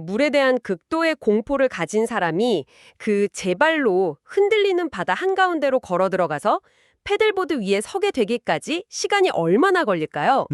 물에 대한 극도의 공포를 가진 사람이 그 제발로 흔들리는 바다 한가운데로 걸어 들어가서 패들보드 위에 서게 되기까지 시간이 얼마나 걸릴까요?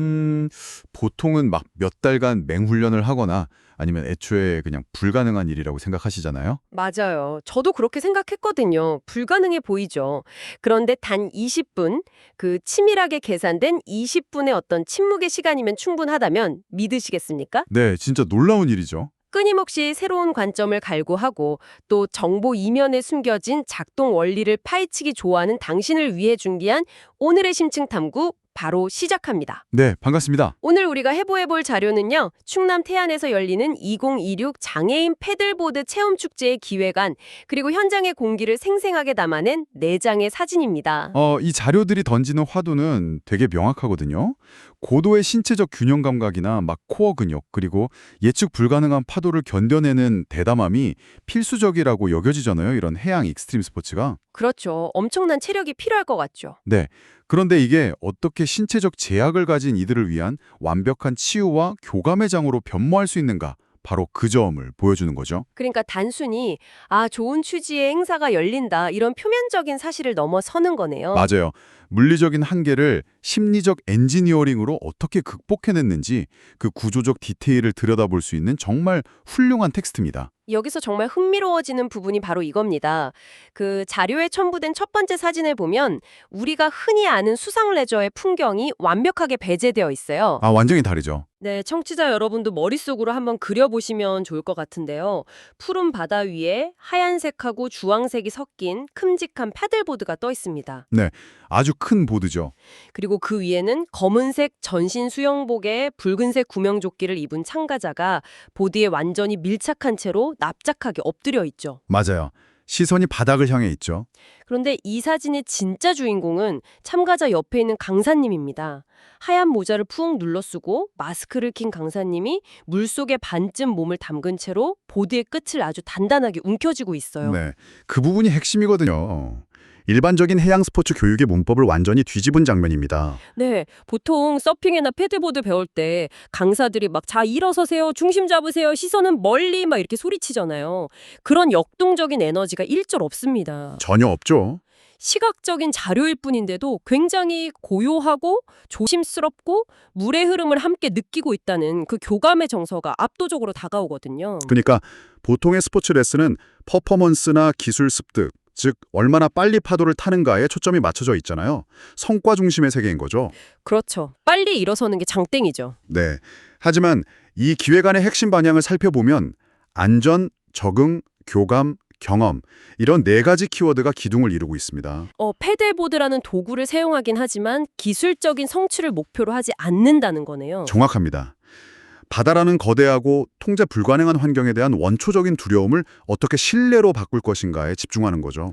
보통은 막 몇 달간 맹훈련을 하거나 아니면 애초에 그냥 불가능한 일이라고 생각하시잖아요. 맞아요. 저도 그렇게 생각했거든요. 불가능해 보이죠. 그런데 단 20분, 그 치밀하게 계산된 20분의 어떤 침묵의 시간이면 충분하다면 믿으시겠습니까? 네, 진짜 놀라운 일이죠. 끊임없이 새로운 관점을 갈구하고 또 정보 이면에 숨겨진 작동 원리를 파헤치기 좋아하는 당신을 위해 준비한 오늘의 심층 탐구 바로 시작합니다. 네, 반갑습니다. 오늘 우리가 해부해볼 자료는요. 충남 태안에서 열리는 2026 장애인 패들보드 체험축제의 기획안 그리고 현장의 공기를 생생하게 담아낸 4장의 사진입니다. 이 자료들이 던지는 화두는 되게 명확하거든요. 고도의 신체적 균형 감각이나 막 코어 근육, 그리고 예측 불가능한 파도를 견뎌내는 대담함이 필수적이라고 여겨지잖아요. 이런 해양 익스트림 스포츠가. 그렇죠. 엄청난 체력이 필요할 것 같죠. 네. 그런데 이게 어떻게 신체적 제약을 가진 이들을 위한 완벽한 치유와 교감의 장으로 변모할 수 있는가? 바로 그 점을 보여주는 거죠. 그러니까 단순히 좋은 취지의 행사가 열린다 이런 표면적인 사실을 넘어서는 거네요. 맞아요. 물리적인 한계를 심리적 엔지니어링으로 어떻게 극복해냈는지 그 구조적 디테일을 들여다볼 수 있는 정말 훌륭한 텍스트입니다. 여기서 정말 흥미로워지는 부분이 바로 이겁니다. 그 자료에 첨부된 첫 번째 사진을 보면 우리가 흔히 아는 수상 레저의 풍경이 완벽하게 배제되어 있어요. 완전히 다르죠. 네, 청취자 여러분도 머릿속으로 한번 그려보시면 좋을 것 같은데요. 푸른 바다 위에 하얀색하고 주황색이 섞인 큼직한 패들보드가 떠 있습니다. 네, 아주 큰 보드죠. 그리고 그 위에는 검은색 전신 수영복에 붉은색 구명조끼를 입은 참가자가 보드에 완전히 밀착한 채로 납작하게 엎드려 있죠. 맞아요. 시선이 바닥을 향해 있죠. 그런데 이 사진의 진짜 주인공은 참가자 옆에 있는 강사님입니다. 하얀 모자를 푹 눌러쓰고 마스크를 낀 강사님이 물속에 반쯤 몸을 담근 채로 보드의 끝을 아주 단단하게 움켜쥐고 있어요. 네, 그 부분이 핵심이거든요. 일반적인 해양 스포츠 교육의 문법을 완전히 뒤집은 장면입니다. 네, 보통 서핑이나 패드보드 배울 때 강사들이 막 자 일어서세요, 중심 잡으세요, 시선은 멀리 막 이렇게 소리치잖아요. 그런 역동적인 에너지가 일절 없습니다. 전혀 없죠. 시각적인 자료일 뿐인데도 굉장히 고요하고 조심스럽고 물의 흐름을 함께 느끼고 있다는 그 교감의 정서가 압도적으로 다가오거든요. 그러니까 보통의 스포츠 레슨은 퍼포먼스나 기술 습득, 즉 얼마나 빨리 파도를 타는가에 초점이 맞춰져 있잖아요. 성과 중심의 세계인 거죠. 그렇죠. 빨리 일어서는 게 장땡이죠. 네. 하지만 이 기획안의 핵심 방향을 살펴보면 안전, 적응, 교감, 경험 이런 4가지 키워드가 기둥을 이루고 있습니다. 패들보드라는 도구를 사용하긴 하지만 기술적인 성취를 목표로 하지 않는다는 거네요. 정확합니다. 바다라는 거대하고 통제 불가능한 환경에 대한 원초적인 두려움을 어떻게 신뢰로 바꿀 것인가에 집중하는 거죠.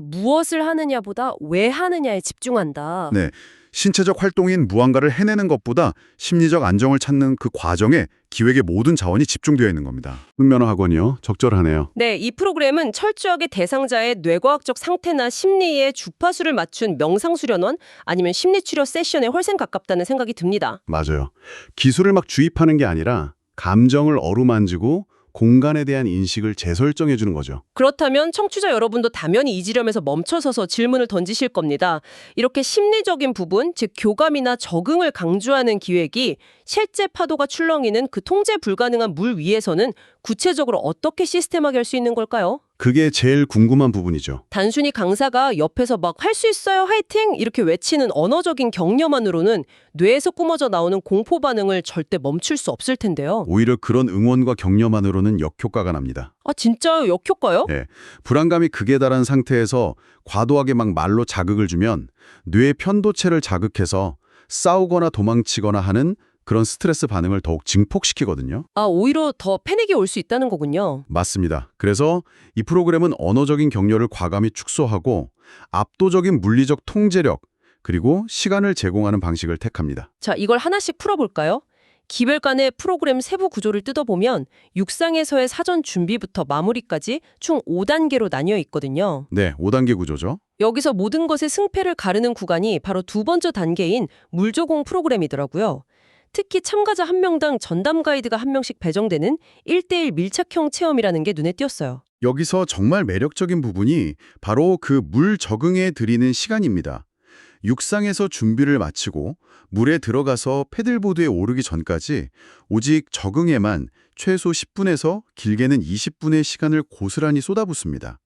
무엇을 하느냐보다 왜 하느냐에 집중한다. 네, 신체적 활동인 무언가를 해내는 것보다 심리적 안정을 찾는 그 과정에 기획의 모든 자원이 집중되어 있는 겁니다. 훈면허 학원이요? 적절하네요. 네, 이 프로그램은 철저하게 대상자의 뇌과학적 상태나 심리에 주파수를 맞춘 명상수련원 아니면 심리치료 세션에 훨씬 가깝다는 생각이 듭니다. 맞아요. 기술을 막 주입하는 게 아니라 감정을 어루만지고 공간에 대한 인식을 재설정해 주는 거죠. 그렇다면 청취자 여러분도 당연히 이 지점에서 멈춰서서 질문을 던지실 겁니다. 이렇게 심리적인 부분, 즉 교감이나 적응을 강조하는 기획이 실제 파도가 출렁이는 그 통제 불가능한 물 위에서는 구체적으로 어떻게 시스템화할 수 있는 걸까요? 그게 제일 궁금한 부분이죠. 단순히 강사가 옆에서 막 할 수 있어요, 화이팅! 이렇게 외치는 언어적인 격려만으로는 뇌에서 뿜어져 나오는 공포 반응을 절대 멈출 수 없을 텐데요. 오히려 그런 응원과 격려만으로는 역효과가 납니다. 진짜 역효과요? 네, 불안감이 극에 달한 상태에서 과도하게 막 말로 자극을 주면 뇌의 편도체를 자극해서 싸우거나 도망치거나 하는 그런 스트레스 반응을 더욱 증폭시키거든요. 오히려 더 패닉이 올 수 있다는 거군요. 맞습니다. 그래서 이 프로그램은 언어적인 격려를 과감히 축소하고 압도적인 물리적 통제력 그리고 시간을 제공하는 방식을 택합니다. 자, 이걸 하나씩 풀어볼까요? 기별간의 프로그램 세부 구조를 뜯어보면 육상에서의 사전 준비부터 마무리까지 총 5단계로 나뉘어 있거든요. 네, 5단계 구조죠. 여기서 모든 것의 승패를 가르는 구간이 바로 두 번째 단계인 물조공 프로그램이더라고요. 특히 참가자 한 명당 전담 가이드가 한 명씩 배정되는 1대1 밀착형 체험이라는 게 눈에 띄었어요. 여기서 정말 매력적인 부분이 바로 그 물 적응에 들이는 시간입니다. 육상에서 준비를 마치고 물에 들어가서 패들보드에 오르기 전까지 오직 적응에만 최소 10분에서 길게는 20분의 시간을 고스란히 쏟아붓습니다.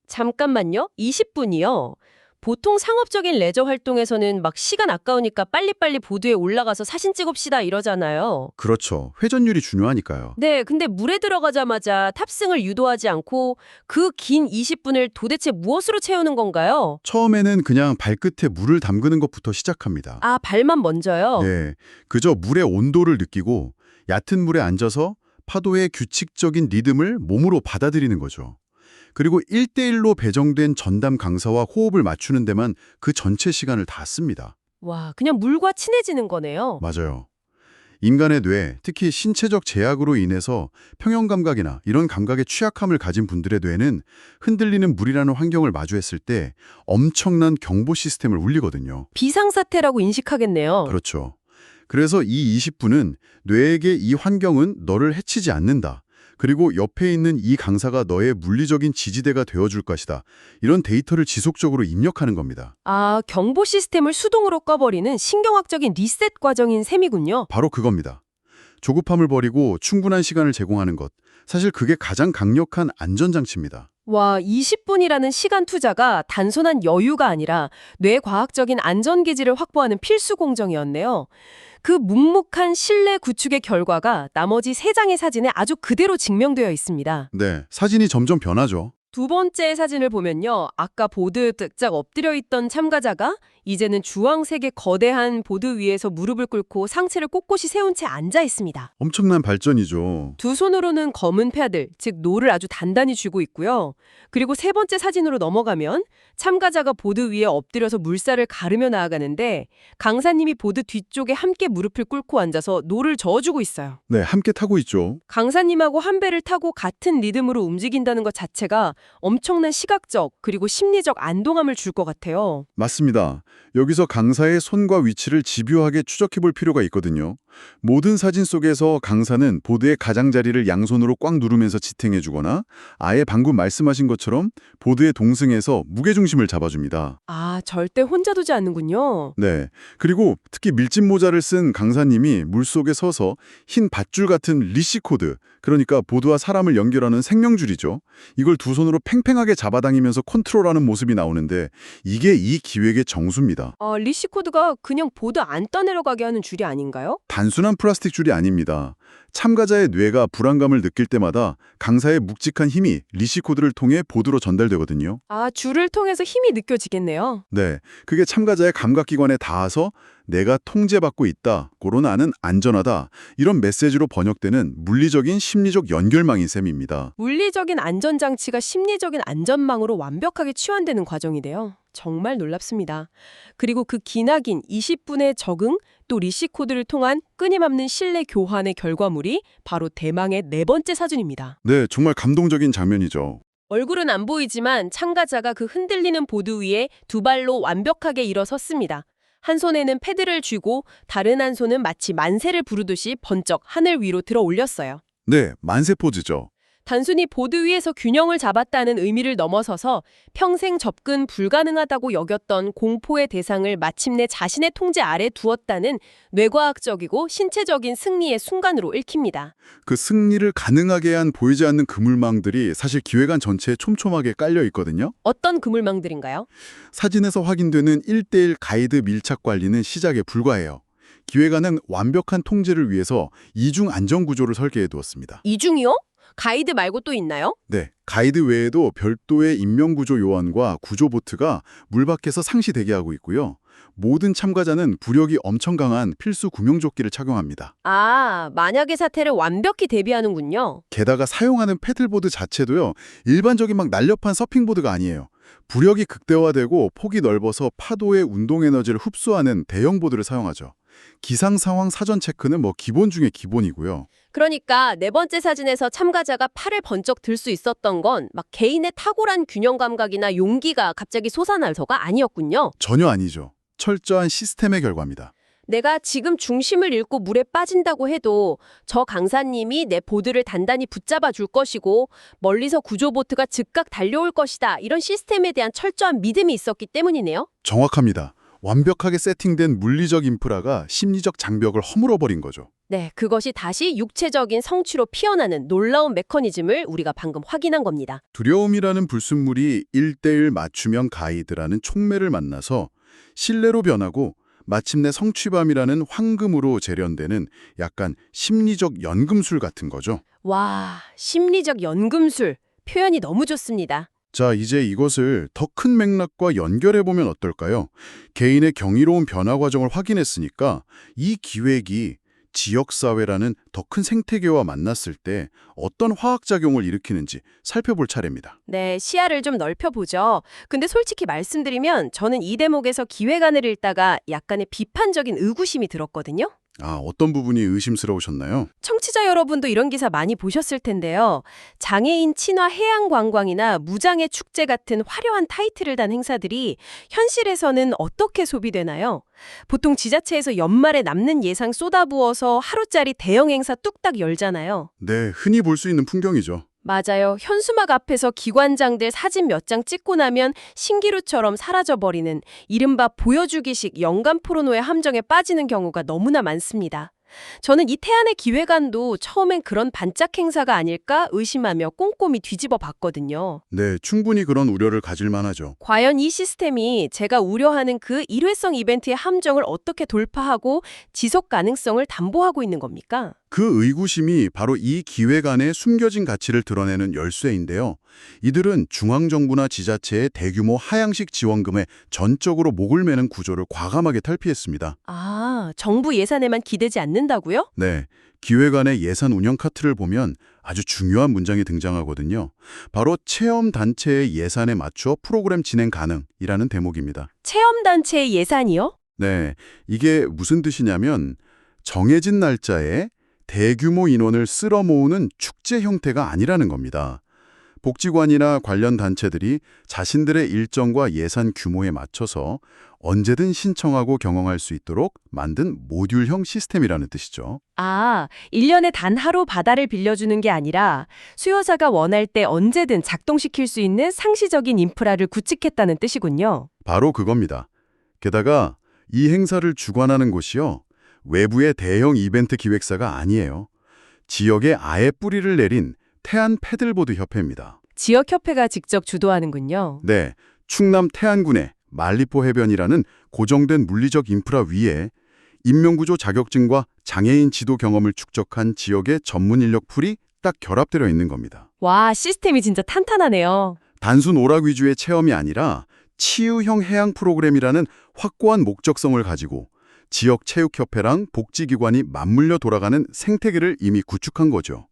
잠깐만요. 20분이요? 보통 상업적인 레저 활동에서는 막 시간 아까우니까 빨리빨리 보드에 올라가서 사진 찍읍시다 이러잖아요. 그렇죠. 회전율이 중요하니까요. 네, 근데 물에 들어가자마자 탑승을 유도하지 않고 그 긴 20분을 도대체 무엇으로 채우는 건가요? 처음에는 그냥 발끝에 물을 담그는 것부터 시작합니다. 아, 발만 먼저요? 네, 그저 물의 온도를 느끼고 얕은 물에 앉아서 파도의 규칙적인 리듬을 몸으로 받아들이는 거죠. 그리고 1대1로 배정된 전담 강사와 호흡을 맞추는 데만 그 전체 시간을 다 씁니다. 와, 그냥 물과 친해지는 거네요. 맞아요. 인간의 뇌, 특히 신체적 제약으로 인해서 평형 감각이나 이런 감각에 취약함을 가진 분들의 뇌는 흔들리는 물이라는 환경을 마주했을 때 엄청난 경보 시스템을 울리거든요. 비상사태라고 인식하겠네요. 그렇죠. 그래서 이 20분은 뇌에게 이 환경은 너를 해치지 않는다. 그리고 옆에 있는 이 강사가 너의 물리적인 지지대가 되어줄 것이다. 이런 데이터를 지속적으로 입력하는 겁니다. 아, 경보 시스템을 수동으로 꺼버리는 신경학적인 리셋 과정인 셈이군요. 바로 그겁니다. 조급함을 버리고 충분한 시간을 제공하는 것. 사실 그게 가장 강력한 안전장치입니다. 와, 20분이라는 시간 투자가 단순한 여유가 아니라 뇌과학적인 안전기지를 확보하는 필수 공정이었네요. 그 묵묵한 실내 구축의 결과가 나머지 3장의 사진에 아주 그대로 증명되어 있습니다. 네, 사진이 점점 변하죠. 두 번째 사진을 보면요. 아까 보드 뜩짝 엎드려 있던 참가자가 이제는 주황색의 거대한 보드 위에서 무릎을 꿇고 상체를 꼿꼿이 세운 채 앉아 있습니다. 엄청난 발전이죠. 두 손으로는 검은 패들, 즉 노를 아주 단단히 쥐고 있고요. 그리고 세 번째 사진으로 넘어가면 참가자가 보드 위에 엎드려서 물살을 가르며 나아가는데 강사님이 보드 뒤쪽에 함께 무릎을 꿇고 앉아서 노를 저어주고 있어요. 네, 함께 타고 있죠. 강사님하고 한 배를 타고 같은 리듬으로 움직인다는 것 자체가 엄청난 시각적 그리고 심리적 안동함을 줄 것 같아요. 맞습니다. 여기서 강사의 손과 위치를 집요하게 추적해 볼 필요가 있거든요. 모든 사진 속에서 강사는 보드의 가장자리를 양손으로 꽉 누르면서 지탱해 주거나 아예 방금 말씀하신 것처럼 보드의 동승에서 무게중심을 잡아줍니다. 아, 절대 혼자 두지 않는군요. 네. 그리고 특히 밀짚 모자를 쓴 강사님이 물속에 서서 흰 밧줄 같은 리시코드, 그러니까 보드와 사람을 연결하는 생명줄이죠. 이걸 두 손으로 팽팽하게 잡아당기면서 컨트롤하는 모습이 나오는데 이게 이 기획의 정수입니다. 리시코드가 그냥 보드 안 떠내려가게 하는 줄이 아닌가요? 단순한 플라스틱 줄이 아닙니다. 참가자의 뇌가 불안감을 느낄 때마다 강사의 묵직한 힘이 리시코드를 통해 보드로 전달되거든요. 아, 줄을 통해서 힘이 느껴지겠네요. 네, 그게 참가자의 감각기관에 닿아서 내가 통제받고 있다, 고로 나는 안전하다, 이런 메시지로 번역되는 물리적인 심리적 연결망인 셈입니다. 물리적인 안전장치가 심리적인 안전망으로 완벽하게 치환되는 과정이네요. 정말 놀랍습니다. 그리고 그 기나긴 20분의 적응, 또 리시코드를 통한 끊임없는 실내 교환의 결과물이 바로 대망의 4번째 사진입니다. 네, 정말 감동적인 장면이죠. 얼굴은 안 보이지만 참가자가 그 흔들리는 보드 위에 두 발로 완벽하게 일어섰습니다. 한 손에는 패드를 쥐고 다른 한 손은 마치 만세를 부르듯이 번쩍 하늘 위로 들어 올렸어요. 네, 만세 포즈죠. 단순히 보드 위에서 균형을 잡았다는 의미를 넘어서서 평생 접근 불가능하다고 여겼던 공포의 대상을 마침내 자신의 통제 아래 두었다는 뇌과학적이고 신체적인 승리의 순간으로 읽힙니다. 그 승리를 가능하게 한 보이지 않는 그물망들이 사실 기획안 전체에 촘촘하게 깔려 있거든요. 어떤 그물망들인가요? 사진에서 확인되는 1대1 가이드 밀착 관리는 시작에 불과해요. 기획안은 완벽한 통제를 위해서 이중 안전구조를 설계해 두었습니다. 이중이요? 가이드 말고 또 있나요? 네, 가이드 외에도 별도의 인명구조 요원과 구조보트가 물 밖에서 상시 대기하고 있고요. 모든 참가자는 부력이 엄청 강한 필수 구명조끼를 착용합니다. 아, 만약의 사태를 완벽히 대비하는군요. 게다가 사용하는 패들보드 자체도요, 일반적인 막 날렵한 서핑보드가 아니에요. 부력이 극대화되고 폭이 넓어서 파도의 운동 에너지를 흡수하는 대형 보드를 사용하죠. 기상 상황 사전 체크는 뭐 기본 중에 기본이고요. 그러니까 4번째 사진에서 참가자가 팔을 번쩍 들 수 있었던 건 막 개인의 탁월한 균형 감각이나 용기가 갑자기 솟아나서가 아니었군요. 전혀 아니죠. 철저한 시스템의 결과입니다. 내가 지금 중심을 잃고 물에 빠진다고 해도 저 강사님이 내 보드를 단단히 붙잡아 줄 것이고 멀리서 구조보트가 즉각 달려올 것이다. 이런 시스템에 대한 철저한 믿음이 있었기 때문이네요. 정확합니다. 완벽하게 세팅된 물리적 인프라가 심리적 장벽을 허물어버린 거죠. 네, 그것이 다시 육체적인 성취로 피어나는 놀라운 메커니즘을 우리가 방금 확인한 겁니다. 두려움이라는 불순물이 1:1 맞춤형 가이드라는 촉매를 만나서 신뢰로 변하고 마침내 성취감이라는 황금으로 재련되는 약간 심리적 연금술 같은 거죠. 와, 심리적 연금술. 표현이 너무 좋습니다. 자, 이제 이것을 더 큰 맥락과 연결해보면 어떨까요? 개인의 경이로운 변화 과정을 확인했으니까 이 기획이 지역사회라는 더 큰 생태계와 만났을 때 어떤 화학작용을 일으키는지 살펴볼 차례입니다. 네, 시야를 좀 넓혀보죠. 근데 솔직히 말씀드리면 저는 이 대목에서 기획안을 읽다가 약간의 비판적인 의구심이 들었거든요. 아, 어떤 부분이 의심스러우셨나요? 청취자 여러분도 이런 기사 많이 보셨을 텐데요. 장애인 친화 해양관광이나 무장애 축제 같은 화려한 타이틀을 단 행사들이 현실에서는 어떻게 소비되나요? 보통 지자체에서 연말에 남는 예산 쏟아부어서 하루짜리 대형 행사 뚝딱 열잖아요. 네, 흔히 볼 수 있는 풍경이죠. 맞아요. 현수막 앞에서 기관장들 사진 몇 장 찍고 나면 신기루처럼 사라져버리는 이른바 보여주기식 연간 포르노의 함정에 빠지는 경우가 너무나 많습니다. 저는 이 태안의 기획안도 처음엔 그런 반짝 행사가 아닐까 의심하며 꼼꼼히 뒤집어 봤거든요. 네, 충분히 그런 우려를 가질 만하죠. 과연 이 시스템이 제가 우려하는 그 일회성 이벤트의 함정을 어떻게 돌파하고 지속 가능성을 담보하고 있는 겁니까? 그 의구심이 바로 이 기획안의 숨겨진 가치를 드러내는 열쇠인데요. 이들은 중앙정부나 지자체의 대규모 하향식 지원금에 전적으로 목을 매는 구조를 과감하게 탈피했습니다. 아, 정부 예산에만 기대지 않는다고요? 네, 기획안의 예산 운영 카트를 보면 아주 중요한 문장이 등장하거든요. 바로 체험단체의 예산에 맞춰 프로그램 진행 가능이라는 대목입니다. 체험단체의 예산이요? 네, 이게 무슨 뜻이냐면 정해진 날짜에 대규모 인원을 쓸어 모으는 축제 형태가 아니라는 겁니다. 복지관이나 관련 단체들이 자신들의 일정과 예산 규모에 맞춰서 언제든 신청하고 경영할 수 있도록 만든 모듈형 시스템이라는 뜻이죠. 아, 1년에 단 하루 바다를 빌려주는 게 아니라 수요자가 원할 때 언제든 작동시킬 수 있는 상시적인 인프라를 구축했다는 뜻이군요. 바로 그겁니다. 게다가 이 행사를 주관하는 곳이요. 외부의 대형 이벤트 기획사가 아니에요. 지역에 아예 뿌리를 내린 태안 패들보드 협회입니다. 지역협회가 직접 주도하는군요. 네, 충남 태안군의 말리포 해변이라는 고정된 물리적 인프라 위에 인명구조 자격증과 장애인 지도 경험을 축적한 지역의 전문 인력 풀이 딱 결합되어 있는 겁니다. 와, 시스템이 진짜 탄탄하네요. 단순 오락 위주의 체험이 아니라 치유형 해양 프로그램이라는 확고한 목적성을 가지고 지역 체육협회랑 복지기관이 맞물려 돌아가는 생태계를 이미 구축한 거죠.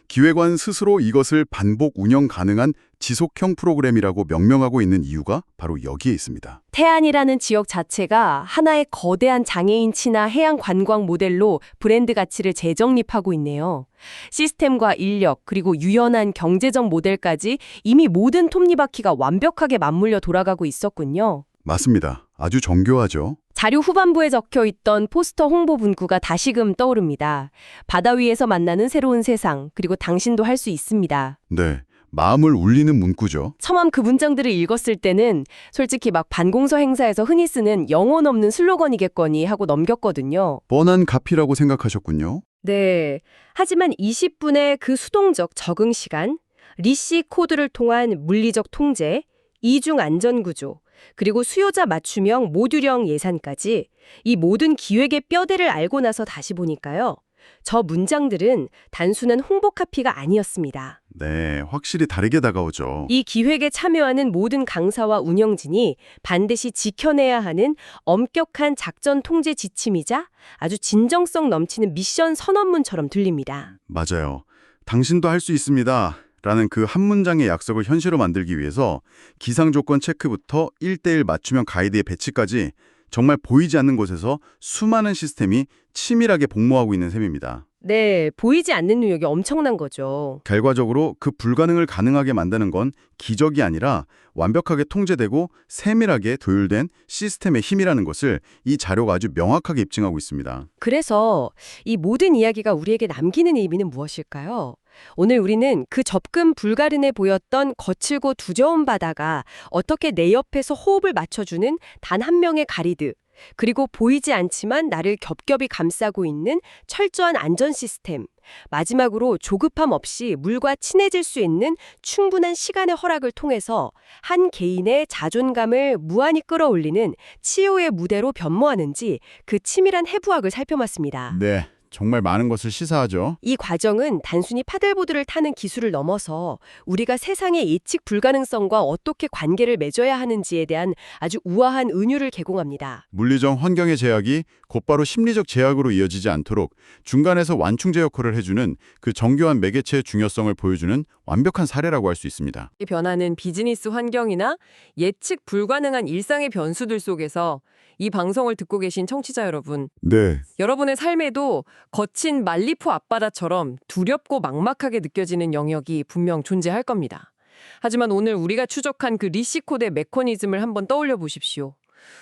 기획안 스스로 이것을 반복 운영 가능한 지속형 프로그램이라고 명명하고 있는 이유가 바로 여기에 있습니다. 태안이라는 지역 자체가 하나의 거대한 장애인 친화 해양 관광 모델로 브랜드 가치를 재정립하고 있네요. 시스템과 인력 그리고 유연한 경제적 모델까지 이미 모든 톱니바퀴가 완벽하게 맞물려 돌아가고 있었군요. 맞습니다. 아주 정교하죠. 자료 후반부에 적혀 있던 포스터 홍보 문구가 다시금 떠오릅니다. 바다 위에서 만나는 새로운 세상, 그리고 당신도 할 수 있습니다. 네, 마음을 울리는 문구죠. 처음 그 문장들을 읽었을 때는 솔직히 막 반공서 행사에서 흔히 쓰는 영혼 없는 슬로건이겠거니 하고 넘겼거든요. 뻔한 가피라고 생각하셨군요. 네. 하지만 20분의 그 수동적 적응 시간, 리시 코드를 통한 물리적 통제, 이중 안전 구조, 그리고 수요자 맞춤형 모듈형 예산까지 이 모든 기획의 뼈대를 알고 나서 다시 보니까요. 저 문장들은 단순한 홍보 카피가 아니었습니다. 네, 확실히 다르게 다가오죠. 이 기획에 참여하는 모든 강사와 운영진이 반드시 지켜내야 하는 엄격한 작전 통제 지침이자 아주 진정성 넘치는 미션 선언문처럼 들립니다. 맞아요. 당신도 할 수 있습니다. 라는 그 한 문장의 약속을 현실로 만들기 위해서 기상 조건 체크부터 1:1 맞춤형 가이드의 배치까지 정말 보이지 않는 곳에서 수많은 시스템이 치밀하게 복무하고 있는 셈입니다. 네, 보이지 않는 능력이 엄청난 거죠. 결과적으로 그 불가능을 가능하게 만드는 건 기적이 아니라 완벽하게 통제되고 세밀하게 조율된 시스템의 힘이라는 것을 이 자료가 아주 명확하게 입증하고 있습니다. 그래서 이 모든 이야기가 우리에게 남기는 의미는 무엇일까요? 오늘 우리는 그 접근 불가능해 보였던 거칠고 두저운 바다가 어떻게 내 옆에서 호흡을 맞춰주는 단 한 명의 가이드, 그리고 보이지 않지만 나를 겹겹이 감싸고 있는 철저한 안전 시스템, 마지막으로 조급함 없이 물과 친해질 수 있는 충분한 시간의 허락을 통해서 한 개인의 자존감을 무한히 끌어올리는 치유의 무대로 변모하는지 그 치밀한 해부학을 살펴봤습니다. 네, 정말 많은 것을 시사하죠. 이 과정은 단순히 파들보드를 타는 기술을 넘어서 우리가 세상의 예측 불가능성과 어떻게 관계를 맺어야 하는지에 대한 아주 우아한 은유를 제공합니다. 물리적 환경의 제약이 곧바로 심리적 제약으로 이어지지 않도록 중간에서 완충제 역할을 해주는 그 정교한 매개체의 중요성을 보여주는 완벽한 사례라고 할 수 있습니다. 변하는 비즈니스 환경이나 예측 불가능한 일상의 변수들 속에서 이 방송을 듣고 계신 청취자 여러분, 네. 여러분의 삶에도 거친 말리포 앞바다처럼 두렵고 막막하게 느껴지는 영역이 분명 존재할 겁니다. 하지만 오늘 우리가 추적한 그 리시코드의 메커니즘을 한번 떠올려 보십시오.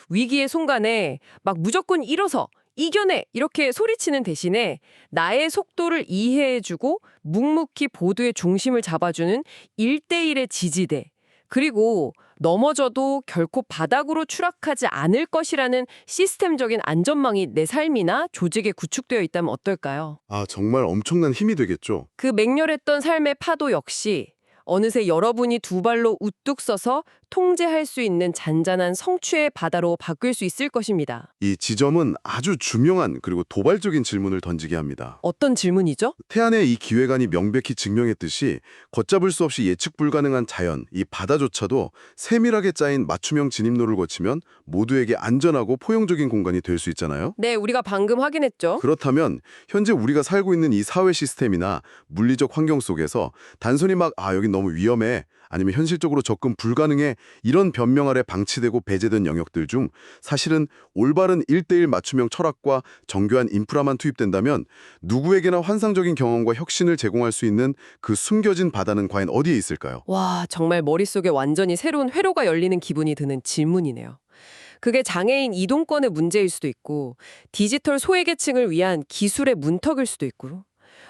위기의 순간에 막 무조건 일어서 이겨내! 이렇게 소리치는 대신에 나의 속도를 이해해주고 묵묵히 보도의 중심을 잡아주는 1대1의 지지대, 그리고 넘어져도 결코 바닥으로 추락하지 않을 것이라는 시스템적인 안전망이 내 삶이나 조직에 구축되어 있다면 어떨까요? 아, 정말 엄청난 힘이 되겠죠. 그 맹렬했던 삶의 파도 역시 어느새 여러분이 두 발로 우뚝 서서 통제할 수 있는 잔잔한 성취의 바다로 바뀔 수 있을 것입니다. 이 지점은 아주 중요한 그리고 도발적인 질문을 던지게 합니다. 어떤 질문이죠? 태안의 이 기획안이 명백히 증명했듯이 걷잡을 수 없이 예측 불가능한 자연, 이 바다조차도 세밀하게 짜인 맞춤형 진입로를 거치면 모두에게 안전하고 포용적인 공간이 될 수 있잖아요. 네, 우리가 방금 확인했죠. 그렇다면 현재 우리가 살고 있는 이 사회 시스템이나 물리적 환경 속에서 단순히 여긴 너무 위험해, 아니면 현실적으로 접근 불가능해, 이런 변명 아래 방치되고 배제된 영역들 중 사실은 올바른 1대1 맞춤형 철학과 정교한 인프라만 투입된다면 누구에게나 환상적인 경험과 혁신을 제공할 수 있는 그 숨겨진 바다는 과연 어디에 있을까요? 와, 정말 머릿속에 완전히 새로운 회로가 열리는 기분이 드는 질문이네요. 그게 장애인 이동권의 문제일 수도 있고 디지털 소외계층을 위한 기술의 문턱일 수도 있고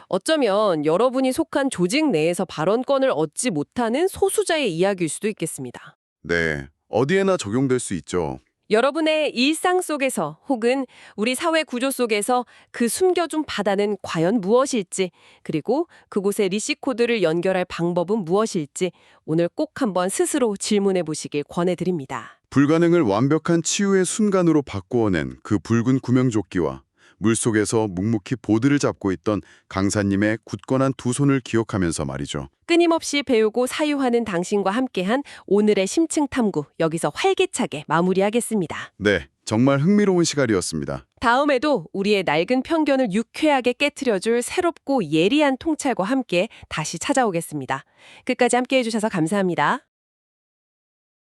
어쩌면 여러분이 속한 조직 내에서 발언권을 얻지 못하는 소수자의 이야기일 수도 있겠습니다. 네, 어디에나 적용될 수 있죠. 여러분의 일상 속에서 혹은 우리 사회 구조 속에서 그 숨겨둔 바다는 과연 무엇일지, 그리고 그곳에 리시코드를 연결할 방법은 무엇일지 오늘 꼭 한번 스스로 질문해 보시길 권해드립니다. 불가능을 완벽한 치유의 순간으로 바꾸어낸 그 붉은 구명조끼와 물속에서 묵묵히 보드를 잡고 있던 강사님의 굳건한 두 손을 기억하면서 말이죠. 끊임없이 배우고 사유하는 당신과 함께한 오늘의 심층 탐구, 여기서 활기차게 마무리하겠습니다. 네, 정말 흥미로운 시간이었습니다. 다음에도 우리의 낡은 편견을 유쾌하게 깨트려줄 새롭고 예리한 통찰과 함께 다시 찾아오겠습니다. 끝까지 함께해 주셔서 감사합니다.